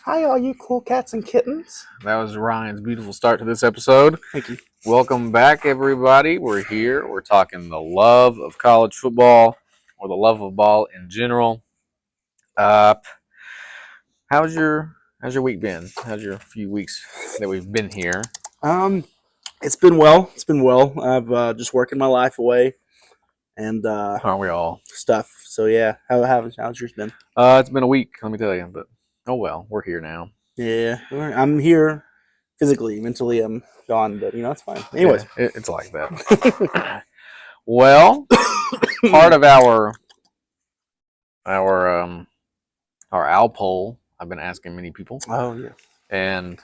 Hi, all you cool cats and kittens. That was Ryan's beautiful start to this episode. Thank you. Welcome back, everybody. We're here. We're talking the love of college football or the love of ball in general. How's your week been? How's your few weeks that we've been here? It's been well. I've just working my life away and Aren't we all? stuff. So yeah, how's yours been? It's been a week, let me tell you. But oh well, we're here now. Yeah, I'm here physically, mentally I'm gone, but it's fine. Anyways, yeah, it's like that. Well, part of our owl poll, I've been asking many people. Oh yeah. And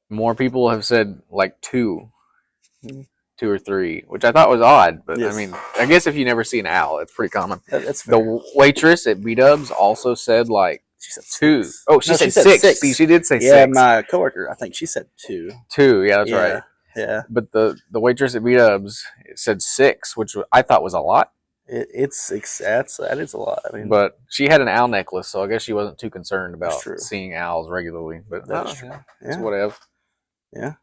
more people have said like two or three, which I thought was odd. But yes. I mean, I guess if you never see an owl, it's pretty common. That's fair. The waitress at B-Dubs also said like she said two. Six. Oh, she said six. See, she did say six. Yeah, my coworker, I think she said two. Yeah, that's right. Yeah. But the waitress at B-Dubs said six, which I thought was a lot. That is a lot. I mean, but she had an owl necklace, so I guess she wasn't too concerned about seeing owls regularly. But that's true. It's whatever. Yeah.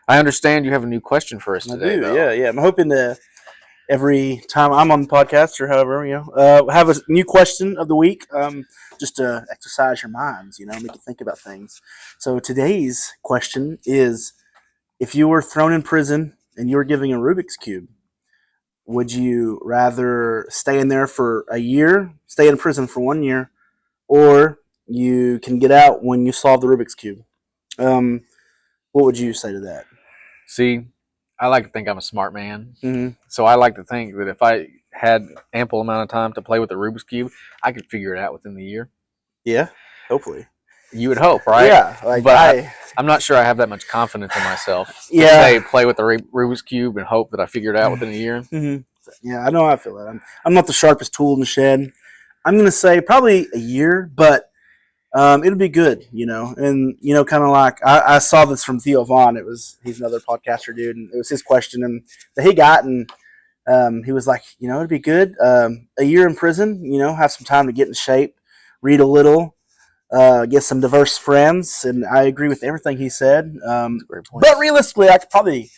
I understand you have a new question for us today. I do. Though. Yeah. I'm hoping to every time I'm on the podcast or however have a new question of the week, just to exercise your minds. Make you think about things. So today's question is: if you were thrown in prison and you were given a Rubik's Cube, would you rather stay in there for a year, stay in prison for 1 year, or you can get out when you solve the Rubik's Cube? What would you say to that? See, I like to think I'm a smart man. Mm-hmm. So I like to think that if I had ample amount of time to play with the Rubik's Cube, I could figure it out within the year. Yeah, hopefully. You would hope, right? Yeah, but I'm not sure I have that much confidence in myself to say play with the Rubik's Cube and hope that I figure it out within a year. Mm-hmm. Yeah, I know how I feel that. I'm not the sharpest tool in the shed. I'm going to say probably a year, but it'll be good, And, kind of like I saw this from Theo Vaughn. He's another podcaster dude, and it was his question that he got, and he was like, it'd be good. A year in prison, have some time to get in shape, read a little. Get some diverse friends, and I agree with everything he said. But realistically, I could probably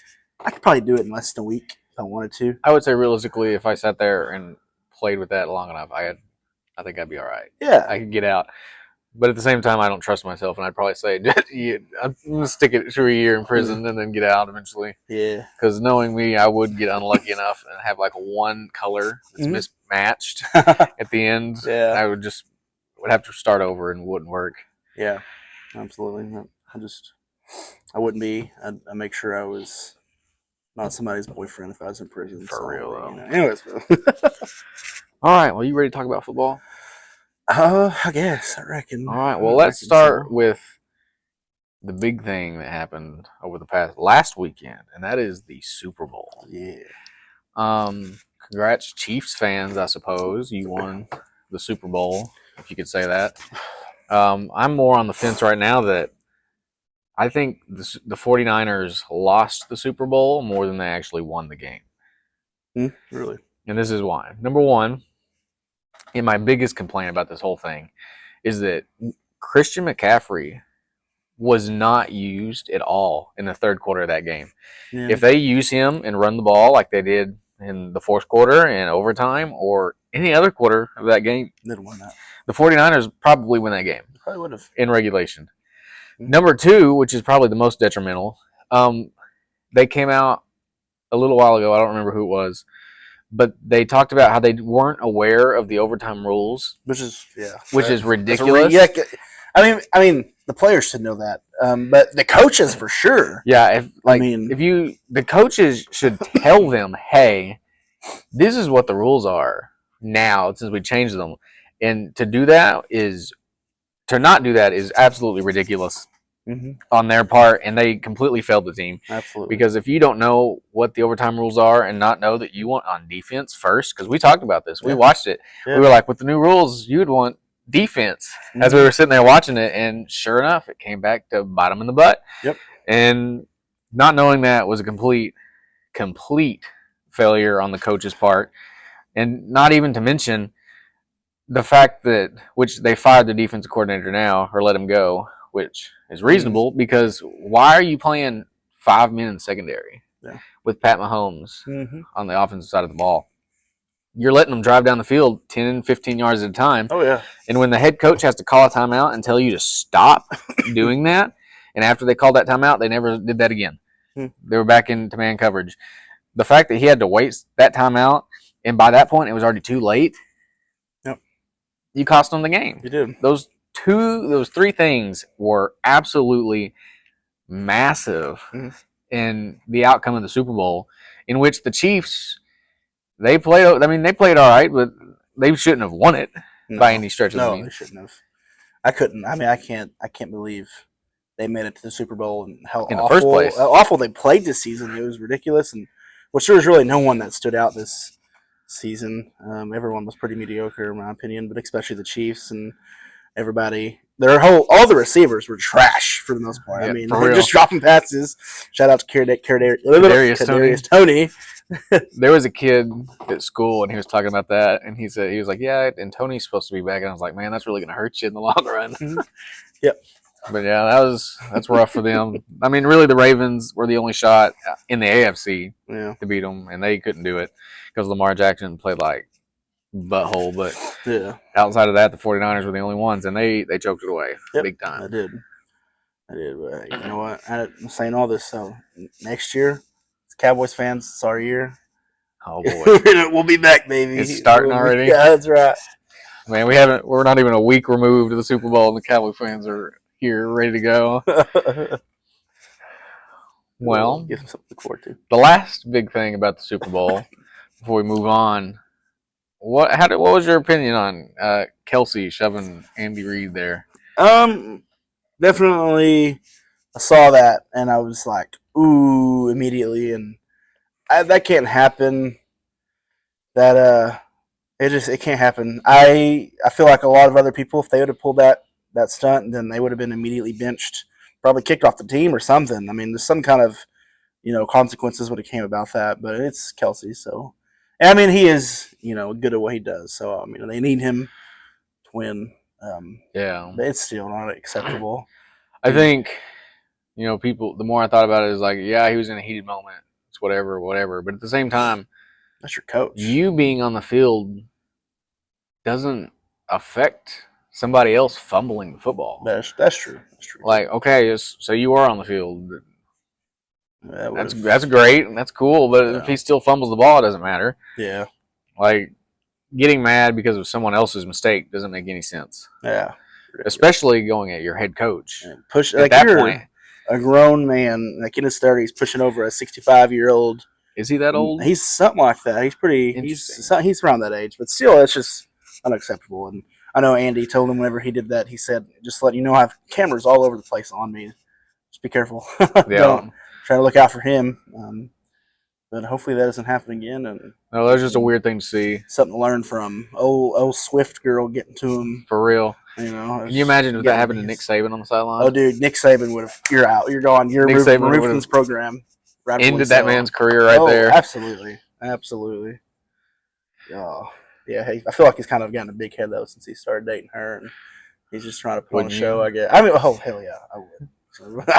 do it in less than a week if I wanted to. I would say realistically, if I sat there and played with that long enough, I think I'd be all right. Yeah, I could get out. But at the same time, I don't trust myself, and I'd probably say, I'm going to stick it to a year in prison and then get out eventually. Yeah. Because knowing me, I would get unlucky enough and have like one color that's mismatched at the end. Yeah. I would have to start over and it wouldn't work. Yeah, absolutely. I wouldn't be. I'd make sure I was not somebody's boyfriend if I was in prison. For real, though. Anyways. All right. Well, you ready to talk about football? I guess. I reckon. All right. Well, let's start with the big thing that happened over the last weekend, and that is the Super Bowl. Yeah. Congrats, Chiefs fans, I suppose. You won the Super Bowl, if you could say that. I'm more on the fence right now that I think the 49ers lost the Super Bowl more than they actually won the game. Really? And this is why. Number one, and my biggest complaint about this whole thing is that Christian McCaffrey was not used at all in the third quarter of that game. Yeah. If they use him and run the ball like they did in the fourth quarter and overtime or any other quarter of that game, they'd win that. The 49ers probably win that game. Probably would have. In regulation. Mm-hmm. Number two, which is probably the most detrimental, they came out a little while ago, I don't remember who it was, but they talked about how they weren't aware of the overtime rules. Which is ridiculous. I mean, the players should know that, but the coaches for sure. Yeah, the coaches should tell them, hey, this is what the rules are now since we changed them. And to not do that is absolutely ridiculous on their part, and they completely failed the team. Absolutely. Because if you don't know what the overtime rules are and not know that you want on defense first, because we talked about this, we watched it, we were like, with the new rules, you'd want defense as we were sitting there watching it, and sure enough, it came back to bite them in the butt. Yep. And not knowing that was a complete failure on the coach's part, and not even to mention the fact that which they fired the defensive coordinator now or let him go, which is reasonable because why are you playing 5 men in secondary with Pat Mahomes on the offensive side of the ball? You're letting them drive down the field 10, 15 yards at a time. Oh, yeah. And when the head coach has to call a timeout and tell you to stop doing that, and after they called that timeout, they never did that again. They were back into man coverage. The fact that he had to wait that timeout, and by that point it was already too late, you cost them the game. You did. Those three things were absolutely massive in the outcome of the Super Bowl, in which the Chiefs they played all right, but they shouldn't have won it by any stretch of the means. No, they shouldn't have. I couldn't. I mean, I can't believe they made it to the Super Bowl and how in the first place. How awful they played this season. It was ridiculous, and there was really no one that stood out this season. Everyone was pretty mediocre, in my opinion, but especially the Chiefs and everybody. All the receivers were trash for the most part. Yeah, I mean, they're just dropping passes. Shout out to Kadarius Toney. There was a kid at school, and he was talking about that, and he was like, "Yeah, and Tony's supposed to be back." And I was like, "Man, that's really going to hurt you in the long run." Yep. But yeah, that's rough for them. I mean, really, the Ravens were the only shot in the AFC to beat them, and they couldn't do it because Lamar Jackson played like butthole. But outside of that, the 49ers were the only ones, and they choked it away big time. I did. But you know what? I'm saying all this, so next year, Cowboys fans, it's our year. Oh boy, we'll be back, baby. It's starting already. Yeah, that's right. Man, we're not even a week removed of the Super Bowl, and the Cowboy fans are here, ready to go. Well, give them something to look forward to. The last big thing about the Super Bowl, before we move on, what was your opinion on Kelsey shoving Andy Reid there? Definitely, I saw that and I was like, ooh, immediately, and that can't happen. That it can't happen. I feel like a lot of other people, if they would have pulled that stunt, then they would have been immediately benched, probably kicked off the team or something. I mean, there's some kind of consequences would have came about that, but it's Kelsey, so. And I mean, he is good at what he does, so I mean, they need him to win. But it's still not acceptable. I think people. The more I thought about it, is like, yeah, he was in a heated moment. It's whatever. But at the same time, that's your coach. You being on the field doesn't affect somebody else fumbling the football. That's true. That's true. Like, okay, so you are on the field. That's great and that's cool, but if he still fumbles the ball, it doesn't matter. Yeah. Like, getting mad because of someone else's mistake doesn't make any sense. Yeah. Especially going at your head coach. Push at that point. A grown man, like in his 30s, pushing over a 65-year-old. Is he that old? He's something like that. He's pretty. He's around that age, but still, it's just unacceptable. And I know Andy told him whenever he did that, he said, "Just let you know, I have cameras all over the place on me. Just be careful. Don't try to look out for him." But hopefully that doesn't happen again. And no, that's just a weird thing to see. Something to learn from. Old Swift girl getting to him for real. Can you imagine if that happened to Nick Saban on the sideline? Oh, dude, Nick Saban would have. You're out. You're gone. You're removed from this program. Ended that man's career there. Absolutely. Oh, yeah. Hey, I feel like he's kind of gotten a big head though since he started dating her, and he's just trying to put on a show. I guess. I mean, oh hell yeah, I would.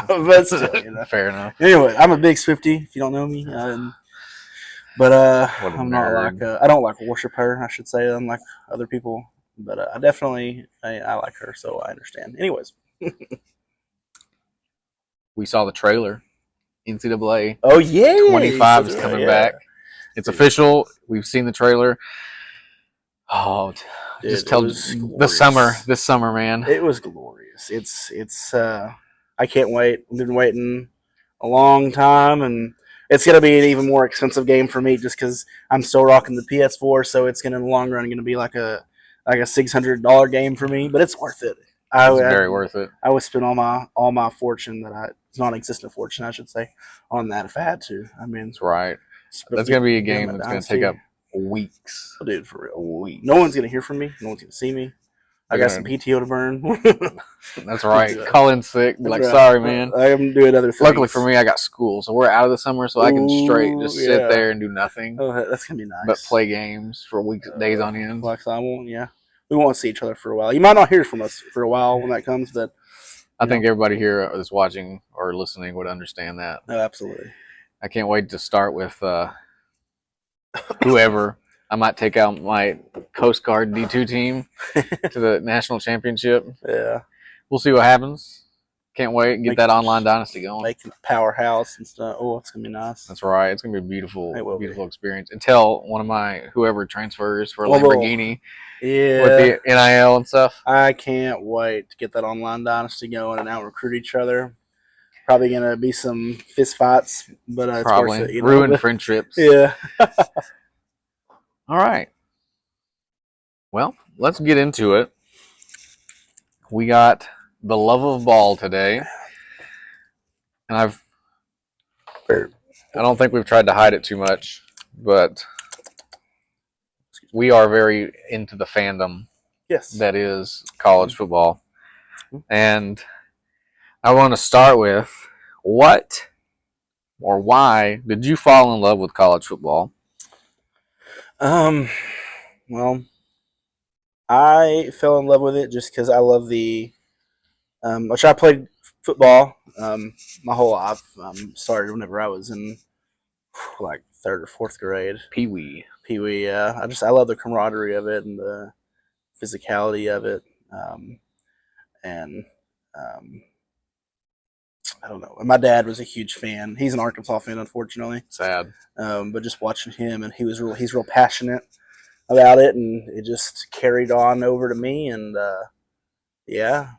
But still, fair enough. Anyway, I'm a big Swiftie. If you don't know me, but I'm not like I don't like worship her. I should say, unlike other people. But I definitely I like her, so I understand. Anyways, we saw the trailer. NCAA. Oh yeah, 25 is coming back. It's official. We've seen the trailer. Oh, dude, just tell the summer. This summer, man. It was glorious. It's. I can't wait. I've been waiting a long time, and it's gonna be an even more expensive game for me just because I'm still rocking the PS4. So it's gonna in the long run going to be like a $600 game for me, but it's worth it. It's very worth it. I would spend all my fortune non-existent fortune, I should say, on that if I had to. I mean, that's right. That's going to be a game that's going to take up weeks. Oh, dude, for real. Weeks. No one's going to hear from me. No one's going to see me. I got some PTO to burn. That's right. Call in sick. Be like, sorry, man. I am doing other things. Luckily for me, I got school, so we're out of the summer, so I can straight just sit there and do nothing. Oh, that's going to be nice. But play games for weeks, days on end. Like I won't, yeah. we won't see each other for a while. You might not hear from us for a while when that comes, but I think everybody here that's watching or listening would understand that. No, absolutely. I can't wait to start with whoever. I might take out my Coast Guard D2 team to the national championship. Yeah. We'll see what happens. Can't wait. Get that online dynasty going. Making a powerhouse and stuff. Oh, it's going to be nice. That's right. It's going to be a beautiful experience. Until one of my whoever transfers for a Lamborghini with the NIL and stuff. I can't wait to get that online dynasty going and out recruit each other. Probably going to be some fist fights, but it's probably worth it. Ruin friendships. Yeah. All right. Well, let's get into it. We got the love of ball today. And I don't think we've tried to hide it too much, but we are very into the fandom that is college football. And I want to start with what or why did you fall in love with college football? Well, I fell in love with it just because I love which I played football my whole life. Started whenever I was in like 3rd or 4th grade. Pee wee, yeah. I love the camaraderie of it and the physicality of it, and I don't know. My dad was a huge fan. He's an Arkansas fan, unfortunately. Sad. But just watching him, and he's real passionate about it, and it just carried on over to me, and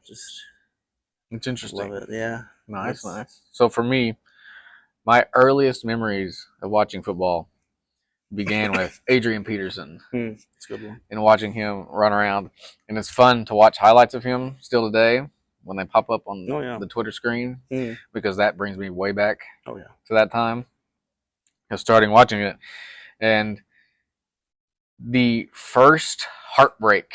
just it's interesting. Love it. Yeah, nice. So for me, my earliest memories of watching football began with Adrian Peterson. That's a good one. And watching him run around, and it's fun to watch highlights of him still today when they pop up on the Twitter screen because that brings me way back to that time of starting watching it. And the first heartbreak,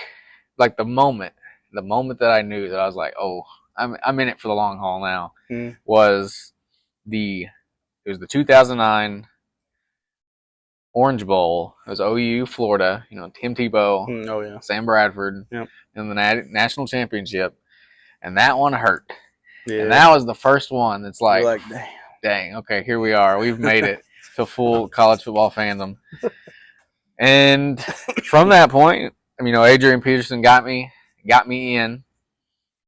like the moment that I knew that I was like, oh, I'm in it for the long haul now, was the 2009 Orange Bowl. It was OU, Florida. Tim Tebow, Sam Bradford, in the national championship, and that one hurt. Yeah. And that was the first one that's like dang, okay, here we are. We've made it to full college football fandom. And from that point, Adrian Peterson got me in,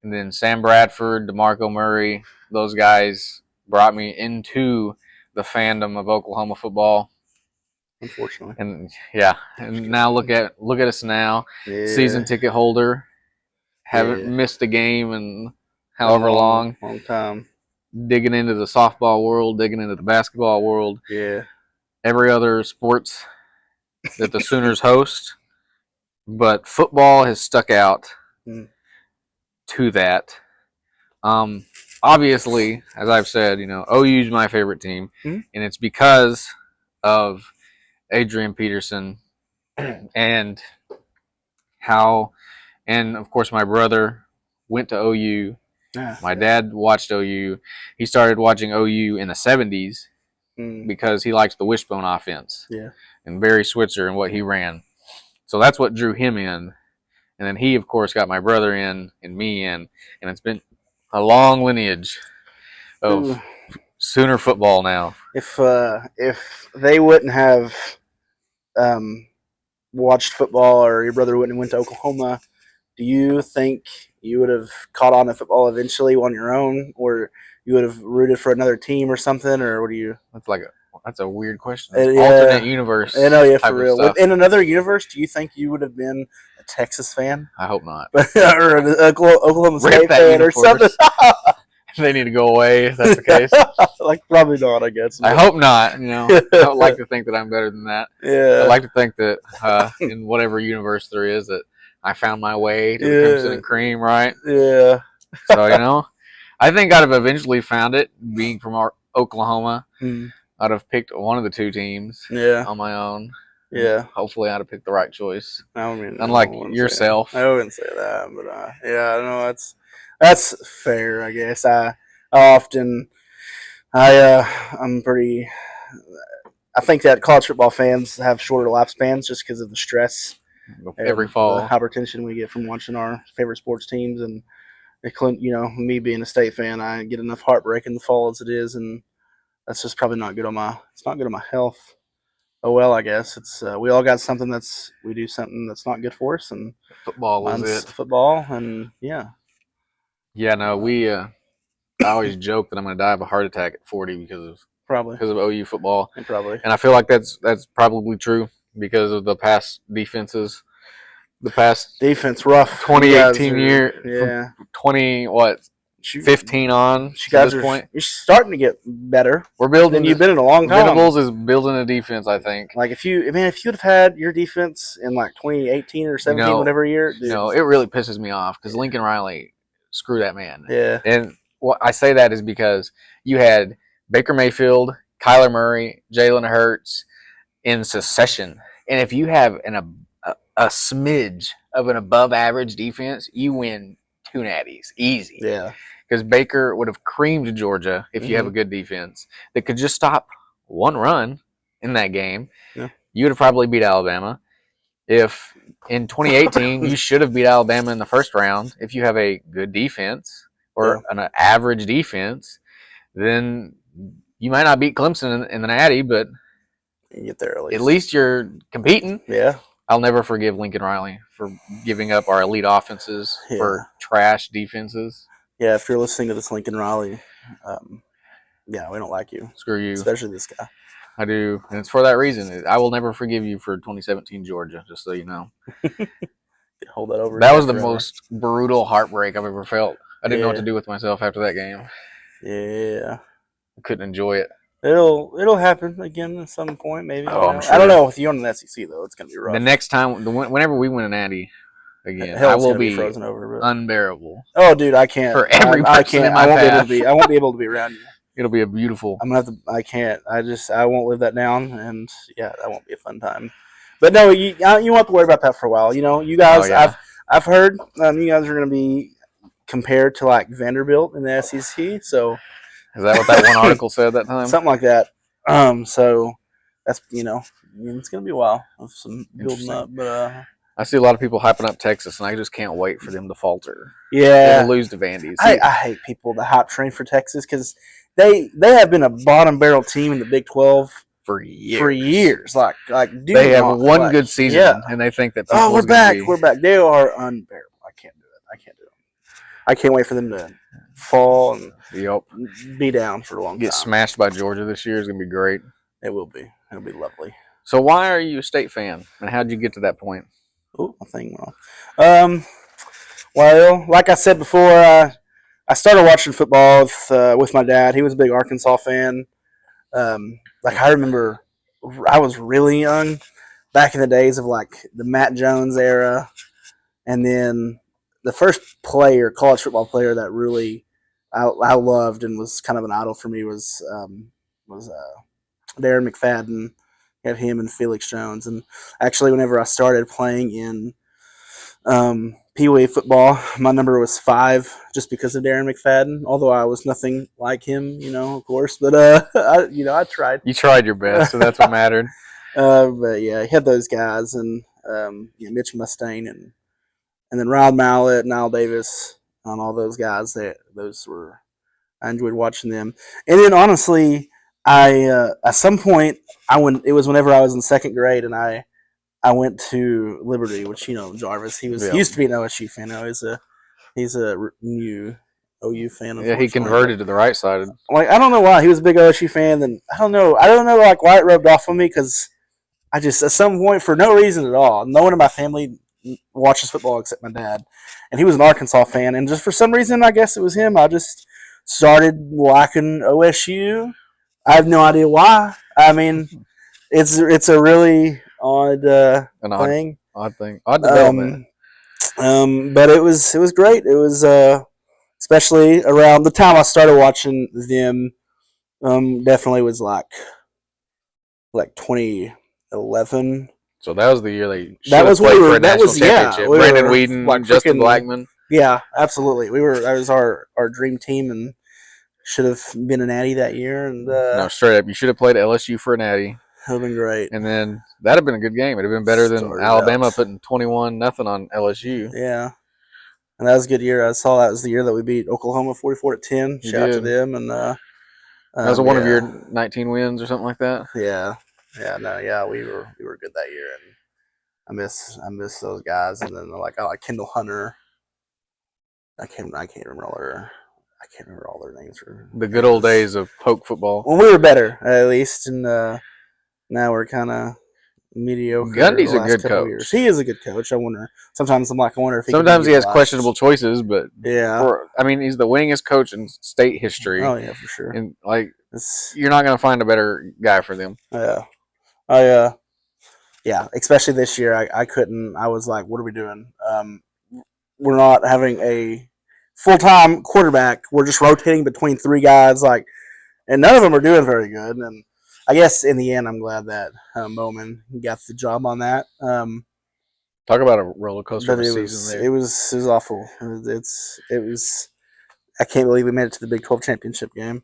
and then Sam Bradford, DeMarco Murray, those guys brought me into the fandom of Oklahoma football. Unfortunately. And now look at us now, season ticket holder, haven't missed a game in however long time, digging into the softball world, digging into the basketball world, every other sports that the Sooners host, but football has stuck out to that. Obviously, as I've said, OU's my favorite team, and it's because of Adrian Peterson and of course my brother went to OU. My dad watched OU. He started watching OU in the 70s because he liked the wishbone offense and Barry Switzer and what he ran. So that's what drew him in. And then he, of course, got my brother in and me in. And it's been a long lineage of Sooner football now. If they wouldn't have watched football, or your brother wouldn't have went to Oklahoma, do you think you would have caught on to football eventually on your own, or you would have rooted for another team or something, or what do you? That's a weird question. Alternate universe. I know, for real. In another universe, do you think you would have been a Texas fan? I hope not. Or an Oklahoma State fan or something? They need to go away if that's the case. Probably not, I guess. I hope not. I don't like to think that I'm better than that. Yeah. I like to think that in whatever universe there is that I found my way to the Crimson and Cream, right? Yeah. So, I think I'd have eventually found it, being from Oklahoma. I'd have picked one of the two teams on my own. Yeah. Hopefully I'd have picked the right choice. Unlike yourself. I wouldn't say that, but I don't know. That's fair, I guess. I'm I think that college football fans have shorter lifespans just because of the stress every and the fall. hypertension we get from watching our favorite sports teams, and me being a state fan, I get enough heartbreak in the fall as it is, and that's just probably not good on my. It's not good on my health. Oh well, I guess it's we all got something we do something that's not good for us, and Football is mine's it. football, and yeah, Yeah, no, uh, I always joke that I'm going to die of a heart attack at 40 probably because of OU football, and probably and I feel like that's probably true because of the past defenses, the past defense rough. You guys 2018 are year from yeah. 15 on You to guys this are point. you're starting to get better We're than building. you've been in a long time. Venables is building a defense, I think. Like if you would have had your defense in like 2018 or You 17, know, whatever year, dude. it really pisses me off because Lincoln Riley, screw that man. Yeah, And what I say that is because you had Baker Mayfield, Kyler Murray, Jalen Hurts in succession, and if you have a smidge of an above average defense, you win 2 natties easy. yeah. Because Baker would have creamed Georgia if you have a good defense that could just stop one run in that game. Yeah. You would have probably beat Alabama. If in 2018 you should have beat Alabama in the first round, if you have a good defense or an average defense, then you might not beat Clemson in the Natty, but You get there at least you're competing. Yeah, I'll never forgive Lincoln Riley for giving up our elite offenses for trash defenses. Yeah, if you're listening to this Lincoln Riley, yeah, we don't like you. Screw you. Especially this guy. I do, and it's for that reason. I will never forgive you for 2017 Georgia, just so you know. Hold that over. That was the most brutal heartbreak I've ever felt. I didn't know what to do with myself after that game. Yeah. I couldn't enjoy it. It'll happen again at some point, maybe. Oh, I'm sure. I don't know with you on the SEC though. It's gonna be rough. The next time, whenever we win a natty again, Hell's I will gonna be frozen over, but unbearable. Oh, dude, I can't. For every person I can't. in my I won't path. be able to be. I won't be able to be around you. It'll be a beautiful. I'm gonna have to. I can't. I won't live that down, and yeah, that won't be a fun time. But no, you won't have to worry about that for a while. You know, you guys. Oh, yeah. I've heard you guys are gonna be compared to like Vanderbilt in the SEC. So is that what that one article said that time? Something like that. So that's it's gonna be a while of some building up, but I see a lot of people hyping up Texas, and I just can't wait for them to falter. Yeah, to lose to Vandy. I hate people that hype train for Texas because they have been a bottom barrel team in the Big 12 for years. Like they have one good season, and they think that we're back. They are unbearable. I can't do it. I can't wait for them to fall and be down for a long time. Get smashed by Georgia this year is gonna be great. It will be. It'll be lovely. So why are you a State fan, and how did you get to that point? Oh, my thing went off. Well, like I said before, I started watching football with my dad. He was a big Arkansas fan. Like I remember, I was really young back in the days of like the Matt Jones era, and then the first college football player that really I loved and was kind of an idol for me was Darren McFadden. Have him and Felix Jones, and actually, whenever I started playing in Pee Wee football, my number was 5, just because of Darren McFadden. Although I was nothing like him, of course. But I tried. You tried your best, so that's what mattered. But yeah, he had those guys, and Mitch Mustaine, and then Rod Mallett, Nile Davis, and all those guys. I enjoyed watching them, and then honestly. At some point it was whenever I was in second grade, and I went to Liberty, which Jarvis. He used to be an OSU fan. Now he's a new OU fan. Yeah, he converted to the right side. Like I don't know why he was a big OSU fan. Then I don't know like why it rubbed off on me because I just at some point for no reason at all. No one in my family watches football except my dad, and he was an Arkansas fan. And just for some reason, I guess it was him. I just started liking OSU. I have no idea why. I mean, it's a really odd thing. Odd thing. Odd development. But it was great. It was especially around the time I started watching them. Definitely was like 2011. So that was the year they that was played for a national championship. Brandon Whedon, like Justin Blackman. Yeah, absolutely. That was our dream team, and should have been a natty that year. And no, straight up, you should have played LSU for a natty. have been great. And then that'd have been a good game. It'd have been better than Started Alabama out. putting 21-0 on LSU. Yeah. And that was a good year. I saw that was the year that we beat Oklahoma 44-10. You Shout out to did. them. And That was one of your yeah, 19 wins or something like that. yeah, yeah. We were good that year, and I miss those guys. And then like I like Kendall Hunter. I can't remember all their names. The good old days of poke football. Well, we were better at least, and now we're kind of mediocre. Gundy's the a last good couple coach. Of years. He is a good coach. I wonder. Sometimes I wonder if Sometimes he has questionable choices, but yeah. he's the winningest coach in state history. Oh yeah, for sure. And like, you're not going to find a better guy for them. Yeah. Yeah, especially this year, I couldn't. I was like, "What are we doing? We're not having a full-time quarterback. We're just rotating between three guys, like, and none of them are doing very good." And I guess in the end, I'm glad that Bowman got the job on that. Talk about a roller coaster But of a season there. It was awful. It was. I can't believe we made it to the Big 12 championship game.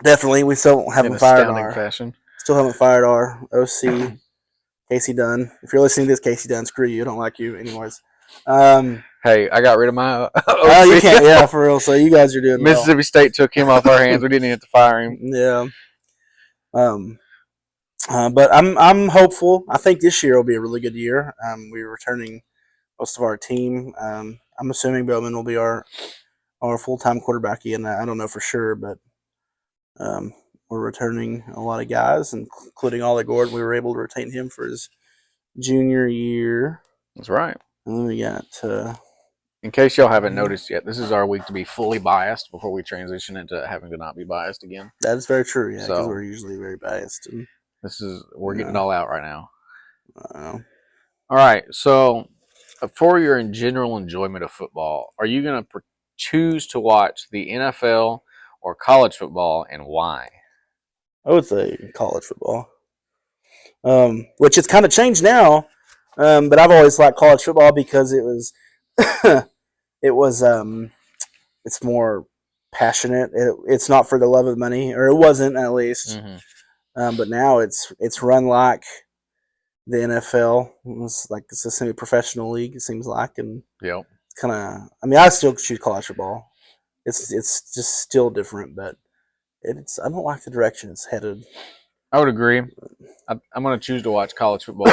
Definitely, we still haven't fired our. Fashion. Still haven't fired our OC, Casey Dunn. If you're listening to this, Casey Dunn, screw you. I don't like you anyways. Hey, I got rid of my OC. Oh, you can't. Yeah, for real. So you guys are doing Mississippi well. State took him off our hands. We didn't even have to fire him. Yeah. But I'm hopeful. I think this year will be a really good year. We're returning most of our team. I'm assuming Bowman will be our full-time quarterback again. I don't know for sure, but we're returning a lot of guys, including Ollie Gordon. We were able to retain him for his junior year. That's right. And then we got. In case y'all haven't noticed yet, this is our week to be fully biased before we transition into having to not be biased again. That is very true. Yeah, because So, we're usually very biased. And, we're getting it all out right now. All right. So, for your general enjoyment of football, are you going to choose to watch the NFL or college football, and why? I would say college football, which it's kind of changed now. But I've always liked college football because it was, it's more passionate. It's not for the love of money, or it wasn't at least. Mm-hmm. But now it's run like the NFL. It's a semi-professional league. It seems like, and yep. It's kind of. I mean, I still choose college football. It's just still different, but I don't like the direction it's headed. I would agree. I'm going to choose to watch college football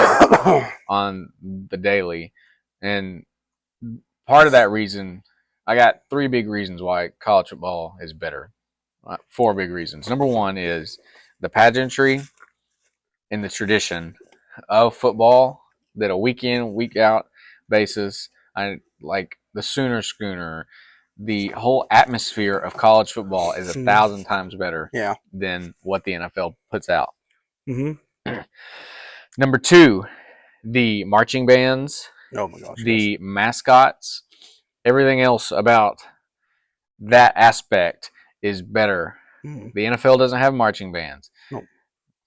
on the daily, and part of that reason, I got 3 big reasons why college football is better. 4 big reasons. Number 1 is the pageantry and the tradition of football, that a week in, week out basis. I like the Sooner Schooner. The whole atmosphere of college football is 1,000 times better than what the NFL puts out. Mm-hmm. Number 2, the marching bands. Oh my gosh! The mascots. Everything else about that aspect is better. Mm-hmm. The NFL doesn't have marching bands. Nope.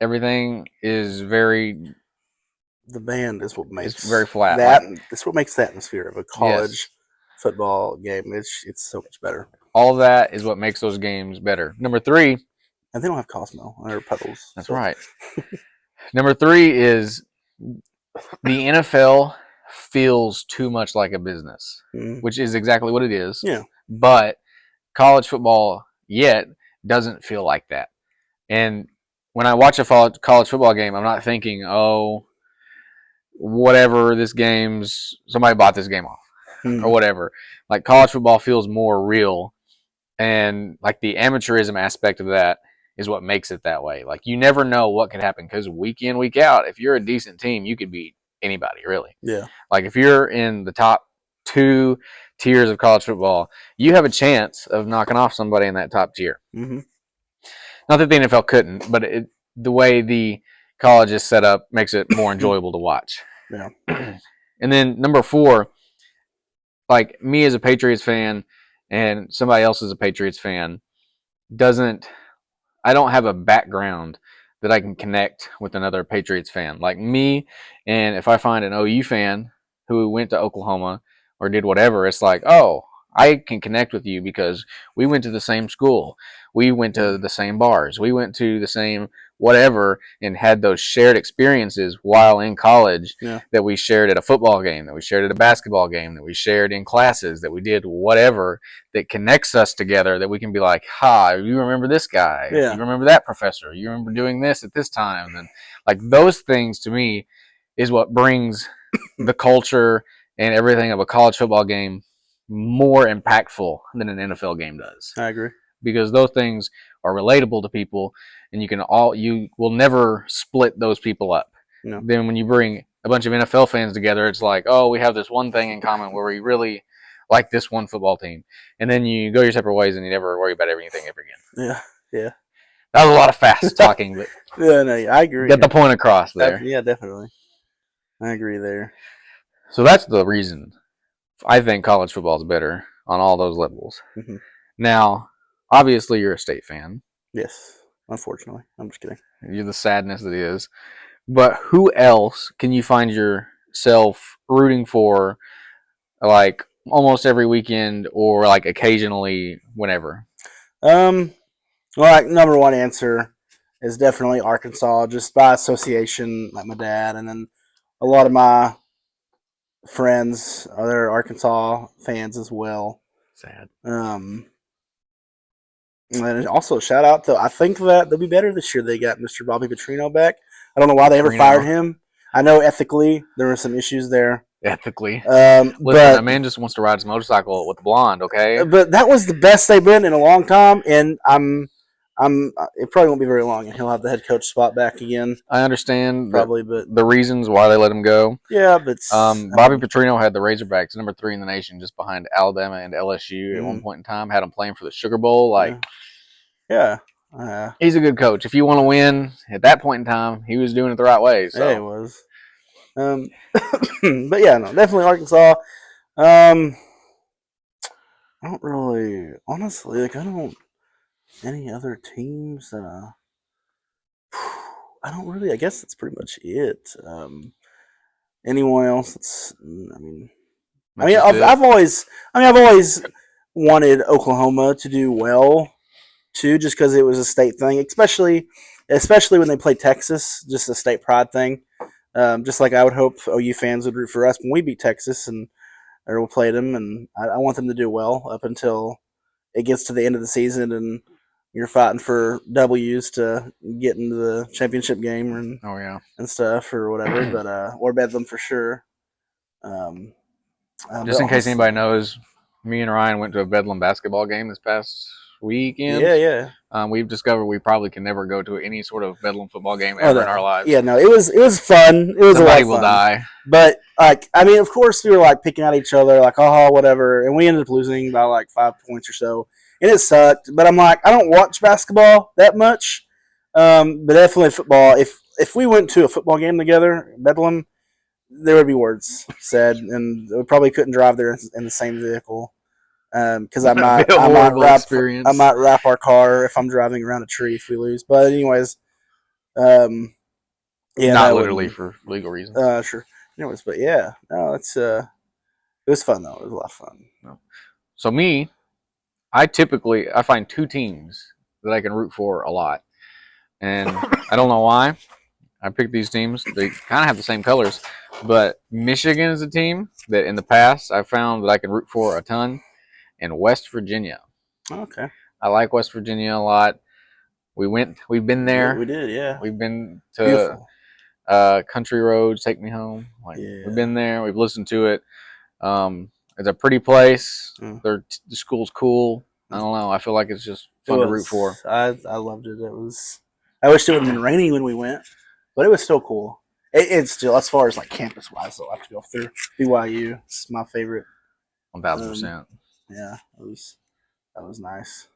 Everything is very. The band is what makes it's very flat. That's what makes the atmosphere of a college football game. It's so much better. All that is what makes those games better. Number 3, and they don't have Cosmo or puddles. That's right. Number 3 is the NFL feels too much like a business, which is exactly what it is. Yeah. But college football yet doesn't feel like that. And when I watch a college football game, I'm not thinking, oh, whatever, somebody bought this game off or whatever. Like, college football feels more real, and like the amateurism aspect of that is what makes it that way. Like, you never know what could happen, because week in, week out, if you're a decent team, you could beat anybody, really. Yeah. Like, if you're in the top 2 tiers of college football, you have a chance of knocking off somebody in that top tier. Mm-hmm. Not that the NFL couldn't, but the way the college is set up makes it more enjoyable to watch. Yeah. And then number 4, like me as a Patriots fan and somebody else as a Patriots fan, I don't have a background that I can connect with another Patriots fan. Like me, and if I find an OU fan who went to Oklahoma or did whatever, it's like, oh, I can connect with you because we went to the same school. We went to the same bars. We went to the same whatever, and had those shared experiences while in college Yeah. that we shared at a football game, that we shared at a basketball game, that we shared in classes, that we did whatever that connects us together, that we can be like, ha, you remember this guy, Yeah. you remember that professor, you remember doing this at this time. And like those things to me is what brings the culture and everything of a college football game more impactful than an NFL game does. I agree. Because those things are relatable to people, and you will never split those people up. No. Then when you bring a bunch of NFL fans together, it's like, oh, we have this one thing in common where we really like this one football team, and then you go your separate ways and you never worry about everything ever again. Yeah. That was a lot of fast talking, but Yeah, no, I agree. Get the point across there. Yeah, definitely. I agree there. So that's the reason I think college football is better on all those levels. Mm-hmm. Now, obviously, you're a State fan. Yes, unfortunately. I'm just kidding. You're the sadness that is. But who else can you find yourself rooting for, like almost every weekend or like occasionally, whenever? Well, like number one answer is definitely Arkansas, just by association, like my dad, and then a lot of my friends are Arkansas fans as well. Sad. And also shout out to, I think that they'll be better this year. They got Mr. Bobby Petrino back. I don't know why they ever fired him. I know ethically there were some issues there. Ethically, listen, that man just wants to ride his motorcycle with the blonde. Okay, but that was the best they've been in a long time, and it probably won't be very long, and he'll have the head coach spot back again. I understand probably, but the reasons why they let him go. Yeah, but Bobby Petrino had the Razorbacks number 3 in the nation, just behind Alabama and LSU at one point in time. Had them playing for the Sugar Bowl. Yeah. He's a good coach. If you want to win at that point in time, he was doing it the right way. So. Yeah, he was. But yeah, no, definitely Arkansas. I don't really, honestly, I don't any other teams that I don't really. I guess that's pretty much it. Anyone else? That's, I've always wanted Oklahoma to do well too, just because it was a state thing, especially when they play Texas, just a state pride thing. Just like I would hope OU fans would root for us when we beat Texas or we played them, and I want them to do well up until it gets to the end of the season and you're fighting for W's to get into the championship game and stuff or whatever, but or Bedlam for sure. Just in case anybody knows, me and Ryan went to a Bedlam basketball game this past weekend. Yeah. We've discovered we probably can never go to any sort of Bedlam football game ever in our lives. Yeah, no, it was fun. It was Somebody a lot of fun. will die. But of course we were picking at each other, whatever, and we ended up losing by 5 points or so, and it sucked. But I'm I don't watch basketball that much, but definitely football. If we went to a football game together, Bedlam, there would be words said, and we probably couldn't drive there in the same vehicle. Because I might wrap our car if I'm driving around a tree if we lose. But anyways, not literally for legal reasons. Sure. Anyways, but yeah, no, it was fun though. It was a lot of fun. No. So me, I find 2 teams that I can root for a lot, and I don't know why I picked these teams. They kind of have the same colors, but Michigan is a team that in the past I found that I can root for a ton. And West Virginia. Okay. I like West Virginia a lot. We've been there. Yeah, we did, yeah. We've been to Country Roads, Take Me Home. We've been there. We've listened to it. It's a pretty place. The school's cool. I don't know. I feel like it's just fun to root for. I loved it. I wish it would have been raining when we went, but it was still cool. It's still, as far as campus wise, though, I have to go through BYU. It's my favorite. 1,000%. Yeah, that was nice.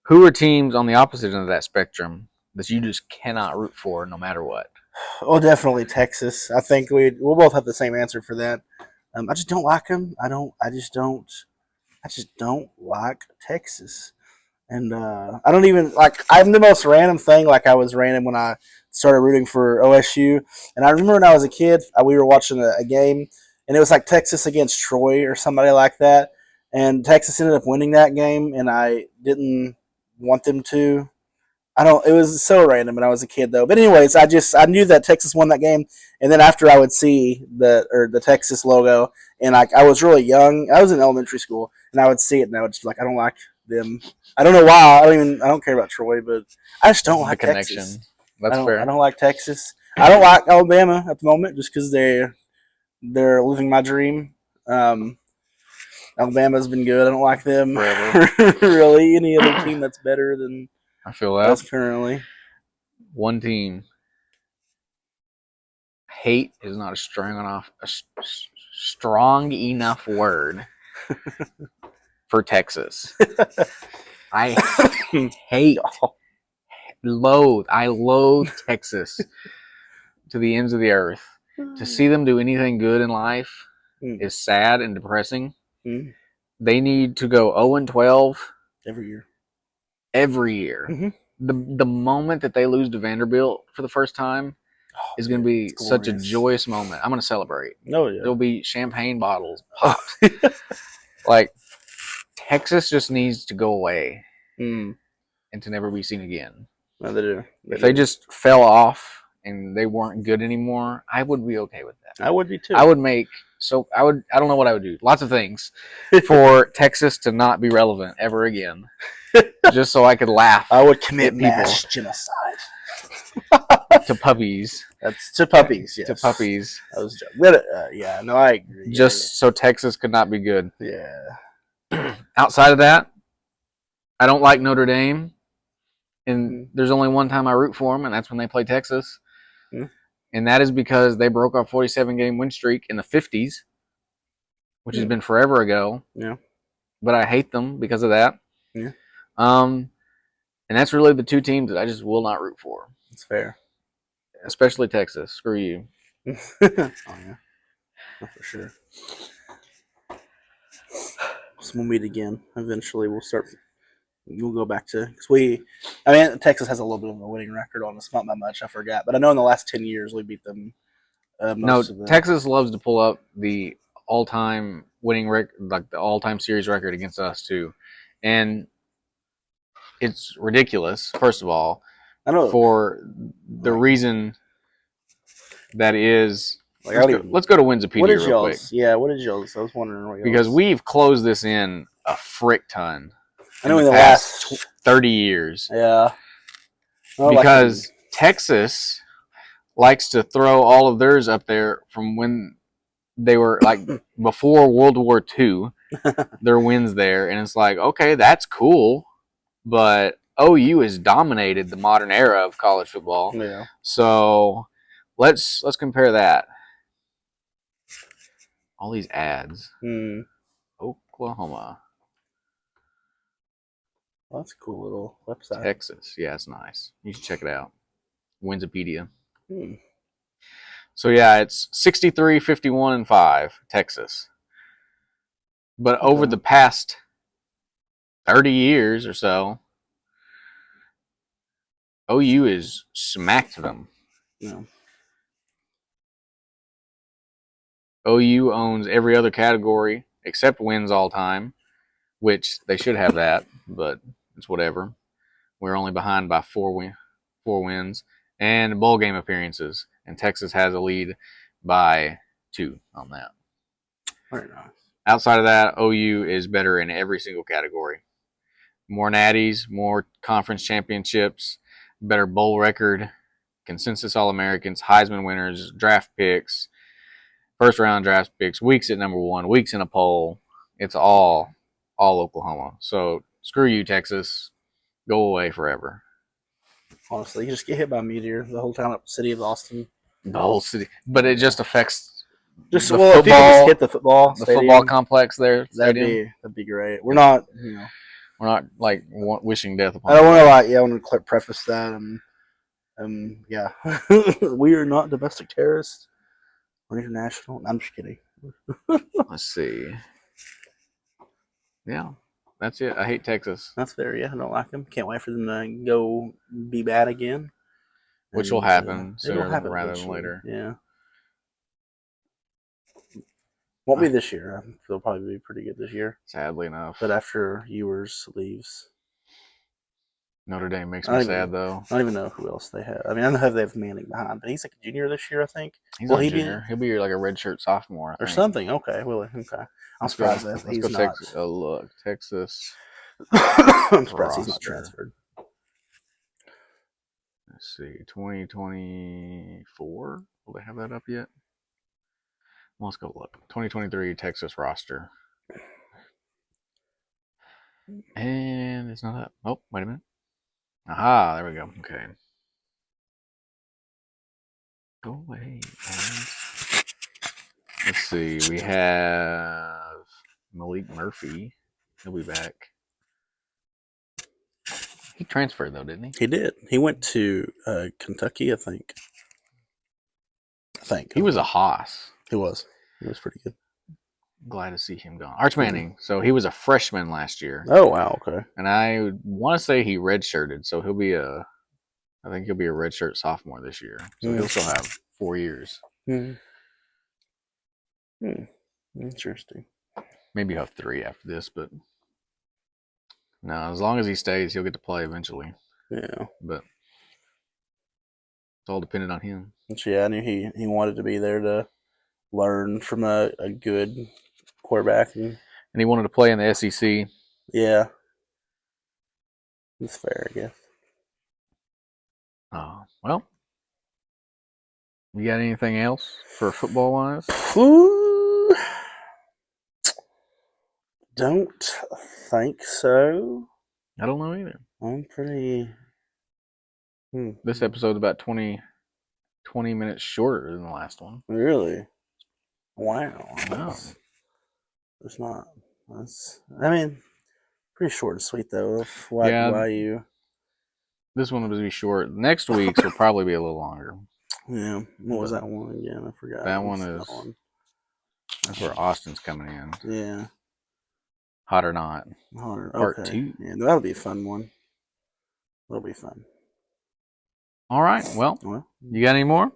Who are teams on the opposite end of that spectrum that you just cannot root for no matter what? Oh, definitely Texas. I think we'll both have the same answer for that. I just don't like them. I just don't like Texas. And I don't even I'm the most random thing. I was random when I started rooting for OSU. And I remember when I was a kid, we were watching a game, and it was Texas against Troy or somebody like that. And Texas ended up winning that game, and I didn't want them to. I don't. It was so random when I was a kid, though. But anyways, I knew that Texas won that game, and then after I would see the Texas logo, and I was really young. I was in elementary school, and I would see it, and I would just be like, I don't like them. I don't know why. I don't care about Troy, but I just don't The like connection. Texas. That's I fair. don't like Texas. I don't like Alabama at the moment, just because they're living my dream. Um, Alabama's been good. I don't like them Forever. really. Any other team that's better than I feel us that. currently. One team. Hate is not strong enough word for Texas. I hate, I loathe Texas to the ends of the earth. To see them do anything good in life is sad and depressing. They need to go 0-12 every year. Every year. Mm-hmm. The moment that they lose to Vanderbilt for the first time is going to be such a joyous moment. I'm going to celebrate. Oh yeah. There'll be champagne bottles popped. Like, Texas just needs to go away and to never be seen again. No, they do. If they just fell off and they weren't good anymore, I would be okay with that. I would be too. I don't know what I would do. Lots of things for Texas to not be relevant ever again. Just so I could laugh. I would commit at people. mass genocide. To puppies. That's to puppies, yes. To puppies. I was yeah, no, I agree. Just so Texas could not be good. Yeah. Outside of that, I don't like Notre Dame. And there's only one time I root for them, and that's when they play Texas. And that is because they broke our 47-game win streak in the 50s, which has been forever ago. Yeah. But I hate them because of that. Yeah. And that's really the two teams that I just will not root for. That's fair. Especially Texas. Screw you. Oh, yeah. Oh, for sure. So we'll meet again. Eventually, we'll go back to because Texas has a little bit of a winning record on us, not that much. I forgot, but I know in the last 10 years we beat them. Texas loves to pull up the all-time winning record, like the all-time series record against us too, and it's ridiculous. First of all, for the reason that is. Let's go to Winsipedia real quick. Yeah, what is y'all's? I was wondering what because we've closed this in a frick ton. I know in the last 30 years. Yeah. Because Texas likes to throw all of theirs up there from when they were like before World War II, their wins there, and it's like, okay, that's cool, but OU has dominated the modern era of college football. Yeah. So let's compare that. All these ads. Oklahoma. Well, that's a cool little website. Texas. Yeah, it's nice. You should check it out. Winsipedia. So, yeah, it's 63, 51, and 5, Texas. But over the past 30 years or so, OU has smacked them. Yeah. OU owns every other category except wins all time, which they should have that, but it's whatever. We're only behind by four wins and bowl game appearances, and Texas has a lead by 2 on that. Very nice. Outside of that, OU is better in every single category. More natties, more conference championships, better bowl record, consensus All-Americans, Heisman winners, draft picks, first-round draft picks, weeks at number 1, weeks in a poll. It's all Oklahoma. So screw you, Texas. Go away forever. Honestly, you just get hit by a meteor. The whole town, city of Austin. The whole city, but it just affects the football. If you just hit the football, football complex there. That'd be great. We're not, we're not like wishing death upon. I don't want to I want to preface that. Yeah, we are not domestic terrorists or international. I'm just kidding. Let's see. Yeah, that's it. I hate Texas. That's fair. Yeah, I don't like them. Can't wait for them to go be bad again. Which will happen sooner rather than later. Yeah. Won't be this year. They'll probably be pretty good this year. Sadly enough. But after Ewers leaves. Notre Dame makes I me don't sad even- though. I don't even know who else they have. I mean, I know they have Manning behind, but he's like a junior this year, I think. He's Will not he a junior. He'll be like a redshirt sophomore, I or think. something? Okay, okay. I'm Let's surprised go. that Let's he's go. not. Look, Texas I'm surprised he's not roster. transferred. Let's see, 2024. Will they have that up yet? Well, let's go look. 2023 Texas roster. And it's not up. Oh, wait a minute. Aha, there we go. Okay. Go away. Let's see. We have Malik Murphy. He'll be back. He transferred though, didn't he? He did. He went to Kentucky, I think. He was a hoss. He was. He was pretty good. Glad to see him gone. Arch Manning. So he was a freshman last year. Oh wow, okay. And I want to say he redshirted, so he'll be I think he'll be a redshirt sophomore this year. So he'll still have 4 years. Interesting. Maybe he'll have 3 after this, but no, as long as he stays, he'll get to play eventually. Yeah. But it's all dependent on him. Yeah, I knew he wanted to be there to learn from a good quarterback. And he wanted to play in the SEC. Yeah. It's fair, I guess. Well, you got anything else for football wise? Don't think so. I don't know either. I'm pretty. This episode's about 20 minutes shorter than the last one. Really? Wow. Wow. It's not. I mean, pretty short and sweet though. Why you? This one will be short. Next week's will probably be a little longer. Yeah. What was that one again? I forgot. That one is. That's where Austin's coming in. Yeah. Hot or not. Part 2. Yeah, that'll be a fun one. That'll be fun. All right. Well, you got any more?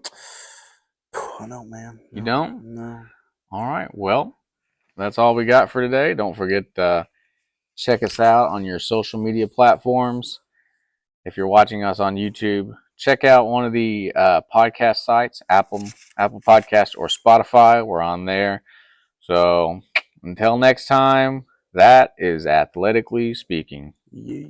I don't, man. You don't? No. All right. Well, that's all we got for today. Don't forget to check us out on your social media platforms. If you're watching us on YouTube, check out one of the podcast sites, Apple Podcast or Spotify. We're on there. So until next time, that is Athletically Speaking. Yeah.